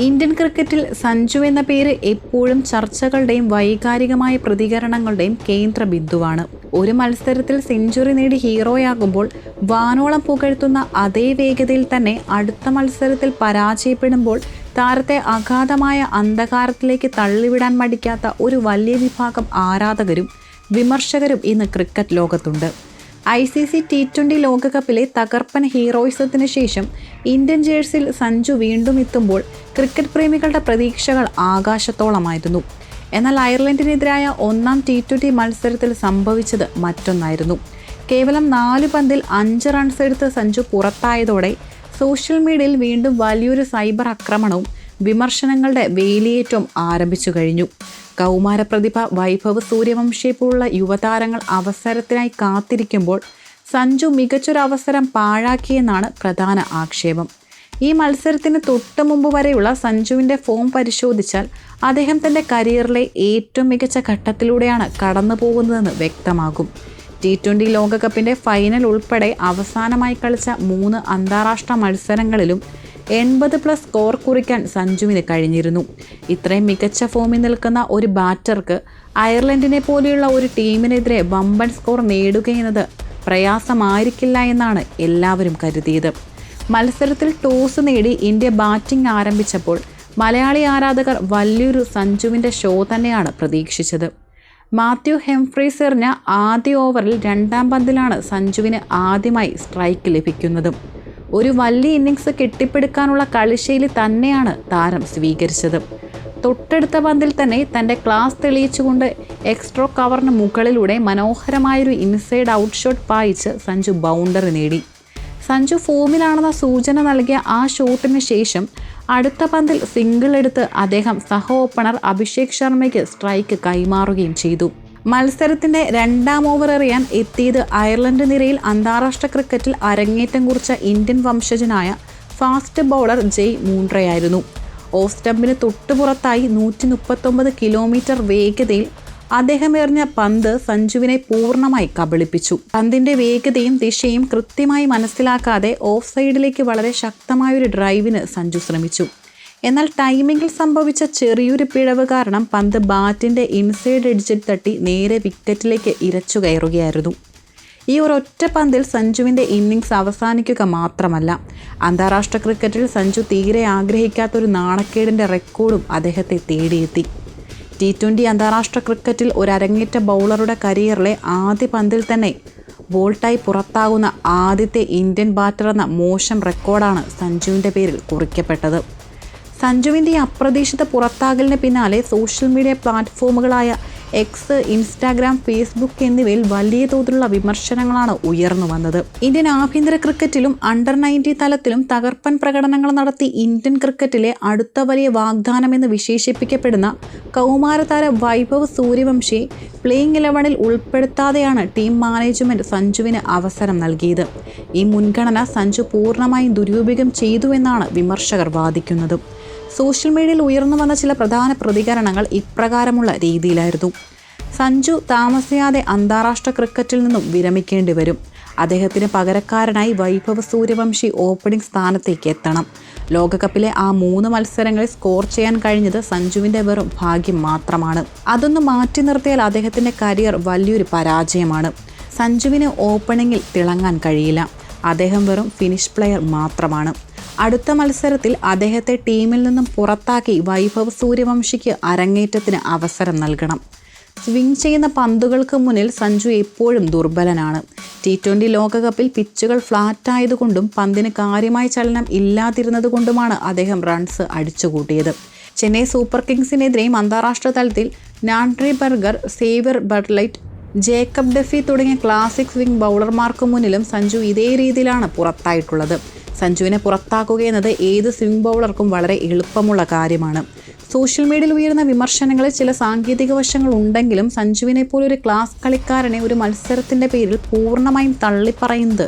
Indian ക്രിക്കറ്റിൽ സഞ്ജു എന്ന പേര് എപ്പോഴും ചർച്ചകളുടെയും വൈകാരികമായ പ്രതികരണങ്ങളുടെയും കേന്ദ്ര ബിന്ദുവാണ്. ഒരു മത്സരത്തിൽ സെഞ്ചുറി നേടി ഹീറോയാകുമ്പോൾ വാനോളം പുകഴ്ത്തുന്ന അതേ വേഗതയിൽ തന്നെ അടുത്ത മത്സരത്തിൽ പരാജയപ്പെടുമ്പോൾ താരത്തെ അഗാധമായ അന്ധകാരത്തിലേക്ക് തള്ളിവിടാൻ മടിക്കാത്ത ഒരു വലിയ വിഭാഗം ആരാധകരും വിമർശകരും ഇന്ന് ക്രിക്കറ്റ് ലോകത്തുണ്ട്. ICC T20 ലോകകപ്പിലെ തകർപ്പൻ ഹീറോയിസത്തിന് ശേഷം ഇന്ത്യൻ ജേഴ്സിയിൽ സഞ്ജു വീണ്ടും എത്തുമ്പോൾ ക്രിക്കറ്റ് പ്രേമികളുടെ പ്രതീക്ഷകൾ ആകാശത്തോളമായിരുന്നു. എന്നാൽ അയർലൻഡിനെതിരായ ഒന്നാം T20 മത്സരത്തിൽ സംഭവിച്ചത് മറ്റൊന്നായിരുന്നു. കേവലം 4 പന്തിൽ 5 റൺസ് എടുത്ത് സഞ്ജു പുറത്തായതോടെ സോഷ്യൽ മീഡിയയിൽ വീണ്ടും വലിയൊരു സൈബർ ആക്രമണവും വിമർശനങ്ങളുടെ വേലിയേറ്റവും ആരംഭിച്ചു കഴിഞ്ഞു. കൗമാര പ്രതിഭ വൈഭവ് സൂര്യവംശിയെ പോലുള്ള യുവതാരങ്ങൾ അവസരത്തിനായി കാത്തിരിക്കുമ്പോൾ സഞ്ജു മികച്ചൊരവസരം പാഴാക്കിയെന്നാണ് പ്രധാന ആക്ഷേപം. ഈ മത്സരത്തിന് തൊട്ട് മുമ്പ് വരെയുള്ള സഞ്ജുവിൻ്റെ ഫോം പരിശോധിച്ചാൽ അദ്ദേഹം തൻ്റെ കരിയറിലെ ഏറ്റവും മികച്ച ഘട്ടത്തിലൂടെയാണ് കടന്നു പോകുന്നതെന്ന് വ്യക്തമാകും. T20 ലോകകപ്പിൻ്റെ ഫൈനൽ ഉൾപ്പെടെ അവസാനമായി കളിച്ച 3 അന്താരാഷ്ട്ര മത്സരങ്ങളിലും 80+ സ്കോർ കുറിക്കാൻ സഞ്ജുവിന് കഴിഞ്ഞിരുന്നു. ഇത്രയും മികച്ച ഫോമിൽ നിൽക്കുന്ന ഒരു ബാറ്റർക്ക് അയർലൻഡിനെ പോലെയുള്ള ഒരു ടീമിനെതിരെ വമ്പൻ സ്കോർ നേടുകയെന്നത് പ്രയാസമായിരിക്കില്ല എന്നാണ് എല്ലാവരും കരുതിയത്. മത്സരത്തിൽ ടോസ് നേടി ഇന്ത്യ ബാറ്റിംഗ് ആരംഭിച്ചപ്പോൾ മലയാളി ആരാധകർ വലിയൊരു സഞ്ജുവിൻ്റെ ഷോ തന്നെയാണ് പ്രതീക്ഷിച്ചത്. മാത്യു ഹെംഫ്രീസ് എറിഞ്ഞ ആദ്യ ഓവറിൽ 2ാം പന്തിലാണ് സഞ്ജുവിന് ആദ്യമായി സ്ട്രൈക്ക് ലഭിക്കുന്നത്. ഒരു വലിയ ഇന്നിങ്സ് കെട്ടിപ്പടുക്കാനുള്ള കളിശൈലി തന്നെയാണ് താരം സ്വീകരിച്ചത്. തൊട്ടടുത്ത പന്തിൽ തന്നെ തൻ്റെ ക്ലാസ് തെളിയിച്ചുകൊണ്ട് എക്സ്ട്രാ കവറിന് മുകളിലൂടെ മനോഹരമായൊരു ഇൻസൈഡ് ഔട്ട് ഷോട്ട് പായിച്ച് സഞ്ജു ബൗണ്ടറി നേടി. സഞ്ജു ഫോമിലാണെന്ന സൂചന നൽകിയ ആ ഷോട്ടിന് ശേഷം അടുത്ത പന്തിൽ സിംഗിൾ എടുത്ത് അദ്ദേഹം സഹ ഓപ്പണർ അഭിഷേക് ശർമ്മയ്ക്ക് സ്ട്രൈക്ക് കൈമാറുകയും ചെയ്തു. മത്സരത്തിൻ്റെ 2ാം ഓവർ എറിയാൻ എത്തിയത് അയർലൻഡ് നിരയിൽ അന്താരാഷ്ട്ര ക്രിക്കറ്റിൽ അരങ്ങേറ്റം കുറിച്ച ഇന്ത്യൻ വംശജനായ ഫാസ്റ്റ് ബൗളർ ജയ് മൂൺട്രയായിരുന്നു. ഓഫ് സ്റ്റമ്പിന് തൊട്ടുപുറത്തായി 139 കിലോമീറ്റർ വേഗതയിൽ അദ്ദേഹം എറിഞ്ഞ പന്ത് സഞ്ജുവിനെ പൂർണ്ണമായി കബളിപ്പിച്ചു. പന്തിൻ്റെ വേഗതയും ദിശയും കൃത്യമായി മനസ്സിലാക്കാതെ ഓഫ് സൈഡിലേക്ക് വളരെ ശക്തമായൊരു ഡ്രൈവിന് സഞ്ജു ശ്രമിച്ചു. എന്നാൽ ടൈമിങ്ങിൽ സംഭവിച്ച ചെറിയൊരു പിഴവ് കാരണം പന്ത് ബാറ്റിൻ്റെ ഇൻസൈഡ് എഡ്ജിൽ തട്ടി നേരെ വിക്കറ്റിലേക്ക് ഇരച്ചു കയറുകയായിരുന്നു. ഈ ഒരൊറ്റ പന്തിൽ സഞ്ജുവിൻ്റെ ഇന്നിങ്സ് അവസാനിക്കുക മാത്രമല്ല, അന്താരാഷ്ട്ര ക്രിക്കറ്റിൽ സഞ്ജു തീരെ ആഗ്രഹിക്കാത്തൊരു നാണക്കേടിൻ്റെ റെക്കോർഡും അദ്ദേഹത്തെ തേടിയെത്തി. T20 അന്താരാഷ്ട്ര ക്രിക്കറ്റിൽ ഒരു അരങ്ങേറ്റ ബൗളറുടെ കരിയറിലെ ആദ്യ പന്തിൽ തന്നെ ബോൾട്ടായി പുറത്താകുന്ന ആദ്യത്തെ ഇന്ത്യൻ ബാറ്റർ എന്ന മോശം റെക്കോർഡാണ് സഞ്ജുവിൻ്റെ പേരിൽ കുറിക്കപ്പെട്ടത്. സഞ്ജുവിൻ്റെ അപ്രതീക്ഷിത പുറത്താകലിന് പിന്നാലെ സോഷ്യൽ മീഡിയ പ്ലാറ്റ്ഫോമുകളായ എക്സ്, ഇൻസ്റ്റാഗ്രാം, ഫേസ്ബുക്ക് എന്നിവയിൽ വലിയ തോതിലുള്ള വിമർശനങ്ങളാണ് ഉയർന്നു വന്നത്. ഇന്ത്യൻ ആഭ്യന്തര ക്രിക്കറ്റിലും അണ്ടർ-19 തലത്തിലും തകർപ്പൻ പ്രകടനങ്ങൾ നടത്തി ഇന്ത്യൻ ക്രിക്കറ്റിലെ അടുത്ത വലിയ വാഗ്ദാനമെന്ന് വിശേഷിപ്പിക്കപ്പെടുന്ന കൗമാരതാര വൈഭവ് സൂര്യവംശിയെ പ്ലേയിങ് 11-ൽ ഉൾപ്പെടുത്താതെയാണ് ടീം മാനേജ്മെൻറ്റ് സഞ്ജുവിന് അവസരം നൽകിയത്. ഈ മുൻഗണന സഞ്ജു പൂർണ്ണമായും ദുരുപയോഗം ചെയ്തുവെന്നാണ് വിമർശകർ വാദിക്കുന്നത്. സോഷ്യൽ മീഡിയയിൽ ഉയർന്നു വന്ന ചില പ്രധാന പ്രതികരണങ്ങൾ ഇപ്രകാരമുള്ള രീതിയിലായിരുന്നു. സഞ്ജു താമസിയാതെ അന്താരാഷ്ട്ര ക്രിക്കറ്റിൽ നിന്നും വിരമിക്കേണ്ടി വരും. അദ്ദേഹത്തിന് പകരക്കാരനായി വൈഭവ് സൂര്യവംശി ഓപ്പണിംഗ് സ്ഥാനത്തേക്ക് എത്തണം. ലോകകപ്പിലെ ആ 3 മത്സരങ്ങളിൽ സ്കോർ ചെയ്യാൻ കഴിഞ്ഞത് സഞ്ജുവിൻ്റെ വെറും ഭാഗ്യം മാത്രമാണ്. അതൊന്ന് മാറ്റി നിർത്തിയാൽ അദ്ദേഹത്തിൻ്റെ കരിയർ വലിയൊരു പരാജയമാണ്. സഞ്ജുവിന് ഓപ്പണിങ്ങിൽ തിളങ്ങാൻ കഴിയില്ല. അദ്ദേഹം വെറും ഫിനിഷ് പ്ലെയർ മാത്രമാണ്. അടുത്ത മത്സരത്തിൽ അദ്ദേഹത്തെ ടീമിൽ നിന്നും പുറത്താക്കി വൈഭവ് സൂര്യവംശിക്ക് അരങ്ങേറ്റത്തിന് അവസരം നൽകണം. സ്വിംഗ് ചെയ്യുന്ന പന്തുകൾക്ക് മുന്നിൽ സഞ്ജു എപ്പോഴും ദുർബലനാണ്. T20 ലോകകപ്പിൽ പിച്ചുകൾ ഫ്ലാറ്റായതുകൊണ്ടും പന്തിന് കാര്യമായ ചലനം ഇല്ലാതിരുന്നതുകൊണ്ടുമാണ് അദ്ദേഹം റൺസ് അടിച്ചുകൂട്ടിയത്. ചെന്നൈ സൂപ്പർ കിങ്സിനെതിരെയും അന്താരാഷ്ട്ര തലത്തിൽ നാൻഡ്രി ബർഗർ, സേവ്യർ ബട്ട്ലൈറ്റ്, ജേക്കബ് ഡെഫി തുടങ്ങിയ ക്ലാസിക് സ്വിംഗ് ബൗളർമാർക്ക് മുന്നിലും സഞ്ജു ഇതേ രീതിയിലാണ് പുറത്തായിട്ടുള്ളത്. സഞ്ജുവിനെ പുറത്താക്കുക എന്നത് ഏത് സ്വിംഗ് ബൗളർക്കും വളരെ എളുപ്പമുള്ള കാര്യമാണ്. സോഷ്യൽ മീഡിയയിൽ ഉയർന്ന വിമർശനങ്ങളിൽ ചില സാങ്കേതിക വശങ്ങൾ ഉണ്ടെങ്കിലും സഞ്ജുവിനെ പോലൊരു ക്ലാസ് കളിക്കാരനെ ഒരു മത്സരത്തിൻ്റെ പേരിൽ പൂർണ്ണമായും തള്ളിപ്പറയുന്നത്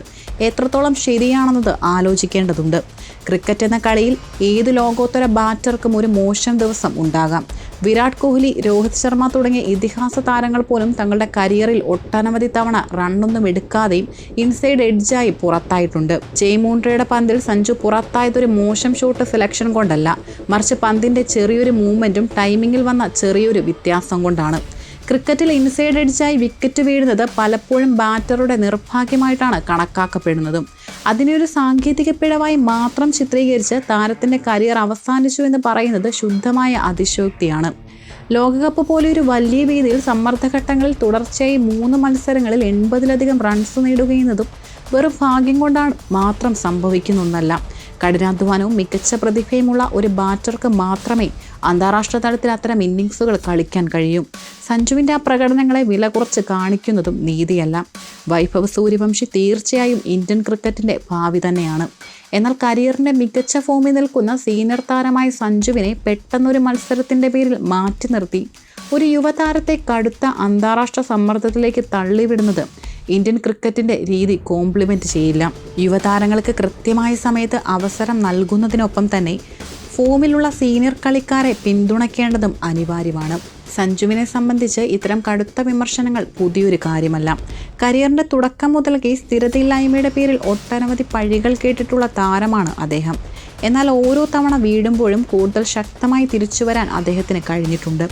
എത്രത്തോളം ശരിയാണെന്നത് ആലോചിക്കേണ്ടതുണ്ട്. ക്രിക്കറ്റ് എന്ന കളിയിൽ ഏത് ലോകോത്തര ബാറ്റർക്കും ഒരു മോശം ദിവസം ഉണ്ടാകാം. വിരാട് കോഹ്ലി, രോഹിത് ശർമ്മ തുടങ്ങിയ ഇതിഹാസ താരങ്ങൾ പോലും തങ്ങളുടെ കരിയറിൽ ഒട്ടനവധി തവണ റണ്ണൊന്നും എടുക്കാതെയും ഇൻസൈഡ് എഡ്ജായി പുറത്തായിട്ടുണ്ട്. ജയ് മൂൺട്രയുടെ പന്തിൽ സഞ്ജു പുറത്തായതൊരു മോശം ഷോട്ട് സെലക്ഷൻ കൊണ്ടല്ല, മറിച്ച് പന്തിന്റെ ചെറിയൊരു മൂവ്മെന്റും ടൈമിങ്ങിൽ വന്ന ചെറിയൊരു വ്യത്യാസം കൊണ്ടാണ്. ക്രിക്കറ്റിൽ ഇൻസൈഡ് എഡ്ജായി വിക്കറ്റ് വീഴുന്നത് പലപ്പോഴും ബാറ്ററുടെ നിർഭാഗ്യമായിട്ടാണ് കണക്കാക്കപ്പെടുന്നതും. അതിനൊരു സാങ്കേതിക പിഴവായി മാത്രം ചിത്രീകരിച്ച് താരത്തിൻ്റെ കരിയർ അവസാനിച്ചു എന്ന് പറയുന്നത് ശുദ്ധമായ അതിശയോക്തിയാണ്. ലോകകപ്പ് പോലെയൊരു വലിയ വേദിയിൽ സമ്മർദ്ദഘട്ടങ്ങളിൽ തുടർച്ചയായി 3 മത്സരങ്ങളിൽ 80-ലധികം റൺസ് നേടുകയെന്നതും വെറും ഭാഗ്യം കൊണ്ടാണ് മാത്രം സംഭവിക്കുന്ന ഒന്നല്ല. കഠിനാധ്വാനവും മികച്ച പ്രതിഭയുമുള്ള ഒരു ബാറ്റർക്ക് മാത്രമേ അന്താരാഷ്ട്ര തലത്തിൽ അത്തരം ഇന്നിങ്സുകൾ കളിക്കാൻ കഴിയും. സഞ്ജുവിൻ്റെ ആ പ്രകടനങ്ങളെ വില കുറച്ച് കാണിക്കുന്നതും നീതിയല്ല. വൈഭവ് സൂര്യവംശി തീർച്ചയായും ഇന്ത്യൻ ക്രിക്കറ്റിൻ്റെ ഭാവി തന്നെയാണ്. എന്നാൽ കരിയറിൻ്റെ മികച്ച ഫോമിൽ നിൽക്കുന്ന സീനിയർ താരമായ സഞ്ജുവിനെ പെട്ടെന്നൊരു മത്സരത്തിൻ്റെ പേരിൽ മാറ്റി നിർത്തി ഒരു യുവതാരത്തെ കടുത്ത അന്താരാഷ്ട്ര സമ്മർദ്ദത്തിലേക്ക് തള്ളിവിടുന്നത് ഇന്ത്യൻ ക്രിക്കറ്റിൻ്റെ രീതി കോംപ്ലിമെൻറ്റ് ചെയ്യില്ല. യുവതാരങ്ങൾക്ക് കൃത്യമായ സമയത്ത് അവസരം നൽകുന്നതിനൊപ്പം തന്നെ ഫോമിലുള്ള സീനിയർ കളിക്കാരെ പിന്തുണയ്ക്കേണ്ടതും അനിവാര്യമാണ്. സഞ്ജുവിനെ സംബന്ധിച്ച് ഇത്തരം കടുത്ത വിമർശനങ്ങൾ പുതിയൊരു കാര്യമല്ല. കരിയറിൻ്റെ തുടക്കം മുതൽക്കേ സ്ഥിരതയില്ലായ്മയുടെ പേരിൽ ഒട്ടനവധി പഴികൾ കേട്ടിട്ടുള്ള താരമാണ് അദ്ദേഹം. എന്നാൽ ഓരോ തവണ വീഴുമ്പോഴും കൂടുതൽ ശക്തമായി തിരിച്ചുവരാൻ അദ്ദേഹത്തിന് കഴിഞ്ഞിട്ടുണ്ട്.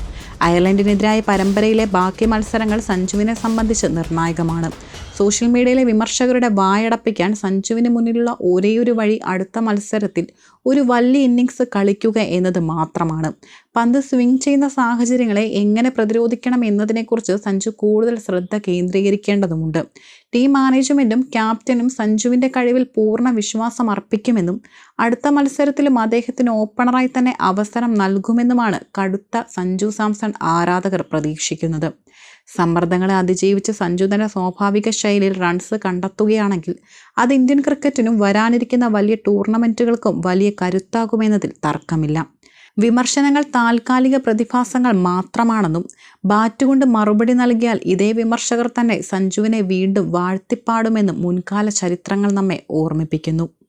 അയർലൻഡിനെതിരായ പരമ്പരയിലെ ബാക്കി മത്സരങ്ങൾ സഞ്ജുവിനെ സംബന്ധിച്ച് നിർണായകമാണ്. സോഷ്യൽ മീഡിയയിലെ വിമർശകരുടെ വായടപ്പിക്കാൻ സഞ്ജുവിന് മുന്നിലുള്ള ഒരേയൊരു വഴി അടുത്ത മത്സരത്തിൽ ഒരു വലിയ ഇന്നിങ്സ് കളിക്കുക എന്നത് മാത്രമാണ്. പന്ത് സ്വിംഗ് ചെയ്യുന്ന സാഹചര്യങ്ങളെ എങ്ങനെ പ്രതിരോധിക്കണം എന്നതിനെക്കുറിച്ച് സഞ്ജു കൂടുതൽ ശ്രദ്ധ കേന്ദ്രീകരിക്കേണ്ടതുണ്ട്. ടീം മാനേജ്മെൻറ്റും ക്യാപ്റ്റനും സഞ്ജുവിൻ്റെ കഴിവിൽ പൂർണ്ണ വിശ്വാസം അർപ്പിക്കുമെന്നും അടുത്ത മത്സരത്തിലും അദ്ദേഹത്തിന് ഓപ്പണറായി തന്നെ അവസരം നൽകുമെന്നുമാണ് കടുത്ത സഞ്ജു സാംസൺ ആരാധകർ പ്രതീക്ഷിക്കുന്നത്. സമ്മർദ്ദങ്ങളെ അതിജീവിച്ച് സഞ്ജു തന്റെ സ്വാഭാവിക ശൈലിയിൽ റൺസ് കണ്ടെത്തുകയാണെങ്കിൽ അത് ഇന്ത്യൻ ക്രിക്കറ്റിനും വരാനിരിക്കുന്ന വലിയ ടൂർണമെൻറ്റുകൾക്കും വലിയ കരുത്താകുമെന്നതിൽ തർക്കമില്ല. വിമർശനങ്ങൾ താൽക്കാലിക പ്രതിഭാസങ്ങൾ മാത്രമാണെന്നും ബാറ്റുകൊണ്ട് മറുപടി നൽകിയാൽ ഇതേ വിമർശകർ തന്നെ സഞ്ജുവിനെ വീണ്ടും വാഴ്ത്തിപ്പാടുമെന്നും മുൻകാല ചരിത്രങ്ങൾ നമ്മെ ഓർമ്മിപ്പിക്കുന്നു.